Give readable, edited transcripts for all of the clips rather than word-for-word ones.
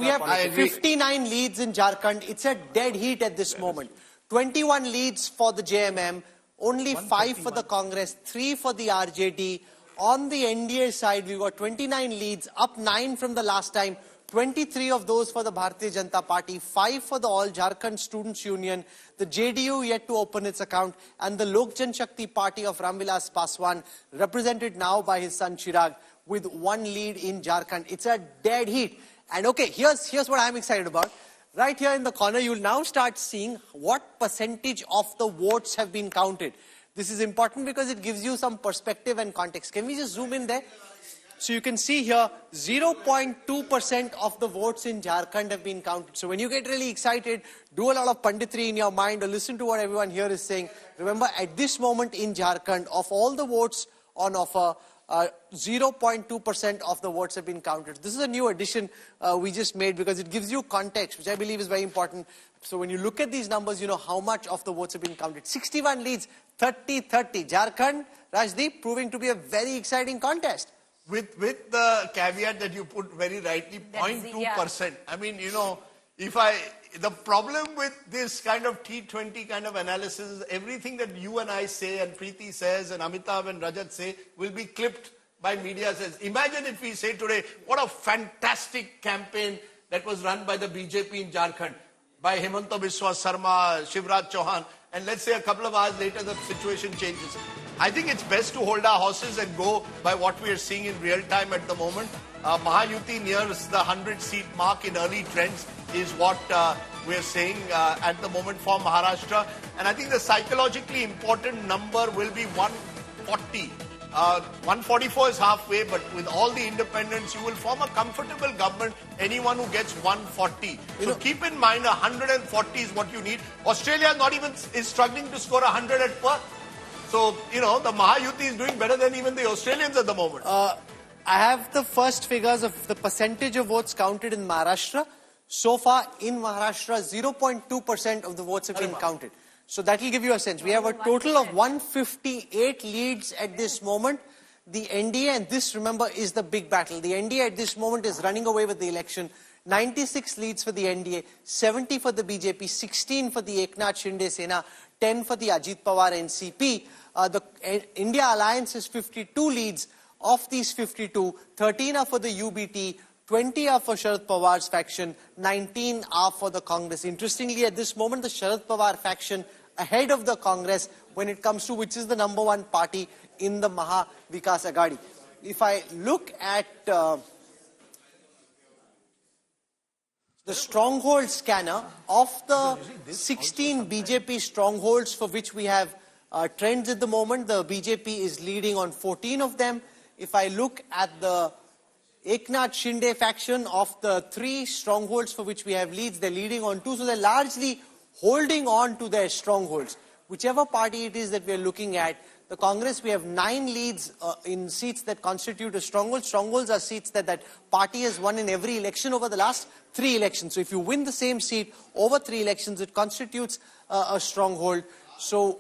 we have 59 leads in Jharkhand. It's a dead heat at this moment. 21 leads for the JMM, only 5 for the Congress, 3 for the RJD. On the NDA side, we got 29 leads, up 9 from the last time. 23 of those for the Bharatiya Janata Party, 5 for the All Jharkhand Students Union, the JDU yet to open its account, and the Lok Jan Shakti Party of Ramvilas Paswan, represented now by his son Chirag, with 1 lead in Jharkhand. It's a dead heat. And okay, here's what I'm excited about. Right here in the corner, you'll now start seeing what percentage of the votes have been counted. This is important because it gives you some perspective and context. Can we just zoom in there? So you can see here, 0.2% of the votes in Jharkhand have been counted. So when you get really excited, do a lot of panditry in your mind or listen to what everyone here is saying. Remember, at this moment in Jharkhand, of all the votes on offer, 0.2% of the votes have been counted. This is a new addition we just made because it gives you context, which I believe is very important. So when you look at these numbers, you know how much of the votes have been counted. 61 leads, 30-30. Jharkhand, Rajdeep, proving to be a very exciting contest. With the caveat that you put very rightly, 0.2%. I mean, you know, the problem with this kind of T20 kind of analysis is everything that you and I say and Preeti says and Amitabh and Rajat say will be clipped by media says. Imagine if we say today, what a fantastic campaign that was run by the BJP in Jharkhand, by Hemanta Biswa Sarma, Shivraj Chauhan, and let's say a couple of hours later the situation changes. I think it's best to hold our horses and go by what we are seeing in real time at the moment. Mahayuti nears the 100-seat mark in early trends is what we're saying at the moment for Maharashtra. And I think the psychologically important number will be 140. 144 is halfway, but with all the independents, you will form a comfortable government, anyone who gets 140. So keep in mind, 140 is what you need. Australia is struggling to score 100 at Perth. So, you know, the Mahayuti is doing better than even the Australians at the moment. I have the first figures of the percentage of votes counted in Maharashtra. So far, in Maharashtra, 0.2% of the votes have been counted. So that will give you a sense. We have a total of 158 leads at this moment. The NDA, and this, remember, is the big battle. The NDA at this moment is running away with the election. 96 leads for the NDA, 70 for the BJP, 16 for the Eknath Shinde Sena, 10 for the Ajit Pawar NCP. The India Alliance has 52 leads. Of these 52, 13 are for the UBT, 20 are for Sharad Pawar's faction, 19 are for the Congress. Interestingly, at this moment, the Sharad Pawar faction ahead of the Congress when it comes to which is the #1 party in the Maha Vikas Aghadi. If I look at the stronghold scanner of the 16 BJP strongholds for which we have trends at the moment, the BJP is leading on 14 of them. If I look at the Eknath Shinde faction of the 3 strongholds for which we have leads, they're leading on 2. So they're largely holding on to their strongholds. Whichever party it is that we're looking at, the Congress, we have 9 leads in seats that constitute a stronghold. Strongholds are seats that party has won in every election over the last 3 elections. So if you win the same seat over 3 elections, it constitutes a stronghold. So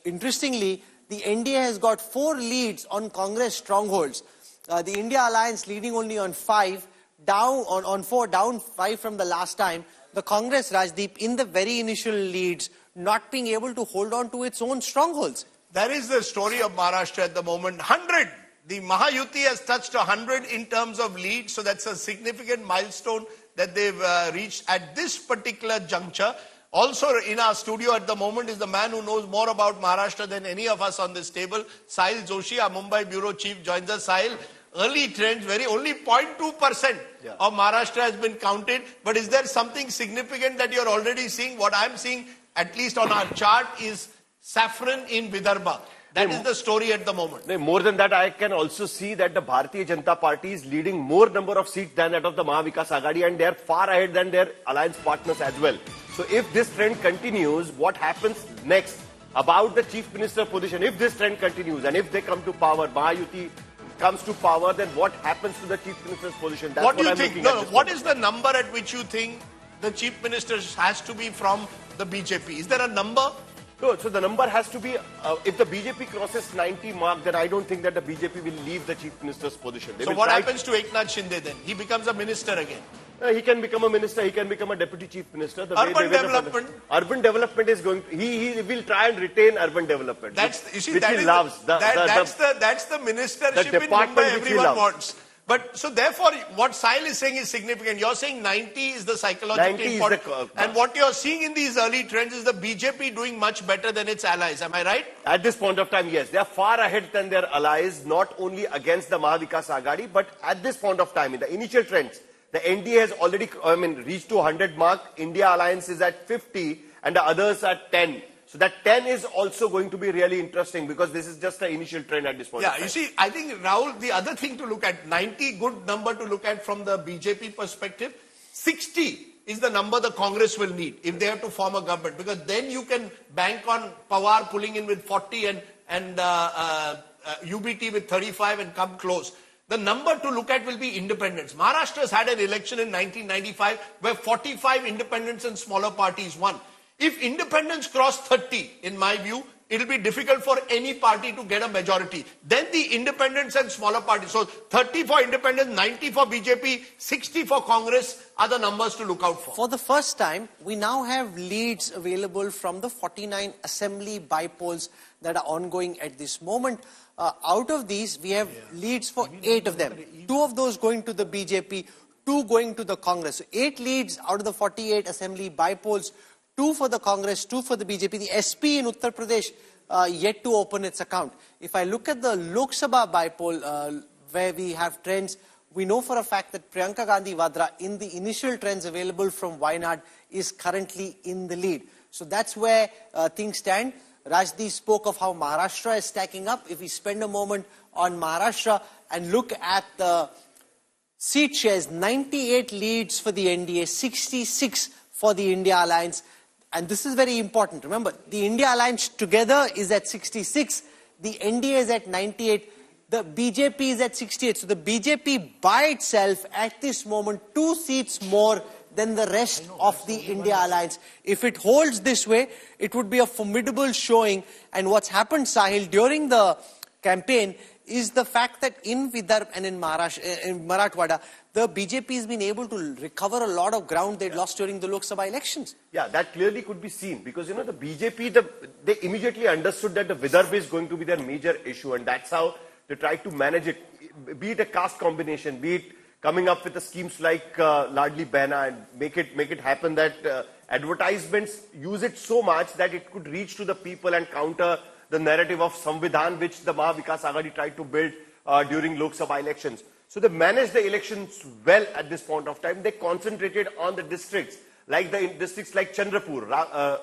interestingly, the NDA has got 4 leads on Congress strongholds. The India Alliance leading only on 5, down on 4, down 5 from the last time. The Congress, Rajdeep, in the very initial leads, not being able to hold on to its own strongholds. That is the story of Maharashtra at the moment. 100. The Mahayuti has touched 100 in terms of lead. So that's a significant milestone that they've reached at this particular juncture. Also in our studio at the moment is the man who knows more about Maharashtra than any of us on this table. Sahil Joshi, our Mumbai Bureau Chief, joins us. Sahil, early trends, only 0.2% of Maharashtra has been counted. But is there something significant that you're already seeing? What I'm seeing, at least on our chart, is saffron in Vidarbha. That is the story at the moment. More than that, I can also see that the Bharatiya Janata Party is leading more number of seats than that of the Maha Vikas Aghadi, and they are far ahead than their alliance partners as well. So if this trend continues, what happens next about the Chief Minister position? If this trend continues and if they come to power, Mahayuti comes to power, then what happens to the Chief Minister's position? That's what do you think? What is the number at which you think the Chief Minister has to be from the BJP? Is there a number? No, so the number has to be, if the BJP crosses 90 mark, then I don't think that the BJP will leave the Chief Minister's position. So what happens to Eknath Shinde then? He becomes a minister again. He can become a minister, he can become a deputy chief minister. Urban development. Urban development is going to, he will try and retain urban development. That's, you see, which that he loves. That's the ministership in Mumbai everyone wants. But so therefore, what Sahil is saying is significant. You're saying 90 is the psychologically important. And what you're seeing in these early trends is the BJP doing much better than its allies. Am I right? At this point of time, yes. They are far ahead than their allies, not only against the Mahavikas Aghadi, but at this point of time, in the initial trends, the NDA has already reached to 100 mark. India Alliance is at 50 and the others at 10. So that 10 is also going to be really interesting because this is just the initial trend at this point. Yeah, you see, I think, Rahul, the other thing to look at, 90, good number to look at from the BJP perspective. 60 is the number the Congress will need if they have to form a government, because then you can bank on Pawar pulling in with 40 and UBT with 35 and come close. The number to look at will be independents. Maharashtra has had an election in 1995 where 45 independents and smaller parties won. If independents cross 30, in my view, it will be difficult for any party to get a majority. Then the independents and smaller parties. So 30 for independents, 90 for BJP, 60 for Congress are the numbers to look out for. For the first time, we now have leads available from the 49 assembly by-polls that are ongoing at this moment. Out of these, we have leads for 8 of them. 2 of those going to the BJP, 2 going to the Congress. So 8 leads out of the 48 assembly by-polls. 2 for the Congress, 2 for the BJP. The SP in Uttar Pradesh yet to open its account. If I look at the Lok Sabha by-poll where we have trends, we know for a fact that Priyanka Gandhi Vadra in the initial trends available from Wayanad is currently in the lead. So that's where things stand. Rajdeep spoke of how Maharashtra is stacking up. If we spend a moment on Maharashtra and look at the seat shares, 98 leads for the NDA, 66 for the India Alliance. And this is very important. Remember, the India Alliance together is at 66. The NDA is at 98. The BJP is at 68. So the BJP by itself at this moment 2 seats more than the rest of the India Alliance. If it holds this way, it would be a formidable showing. And what's happened, Sahil, during the campaign is the fact that in Vidarbha and in Marathwada, the BJP has been able to recover a lot of ground they'd lost during the Lok Sabha elections. Yeah, that clearly could be seen because, you know, the BJP, they immediately understood that the Vidarbha is going to be their major issue, and that's how they tried to manage it, be it a caste combination, be it coming up with the schemes like Ladli Behna and make it happen that advertisements use it so much that it could reach to the people and counter the narrative of Samvidhan which the Mahavikas Aghadi tried to build during Lok Sabha elections. So they managed the elections well at this point of time. They concentrated on the districts like Chandrapur,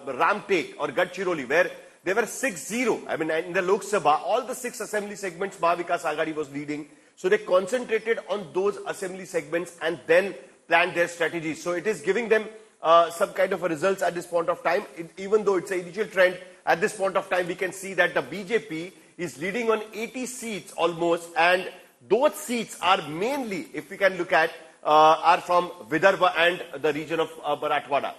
Ramtek or Gadchiroli, where they were 6-0. I mean, in the Lok Sabha, all the 6 assembly segments Mahavikas Aghadi was leading. So they concentrated on those assembly segments and then planned their strategies. So it is giving them some kind of a results at this point of time. Even though it's an initial trend, at this point of time, we can see that the BJP is leading on 80 seats almost, and those seats are mainly, if we can look at, are from Vidarbha and the region of Marathwada.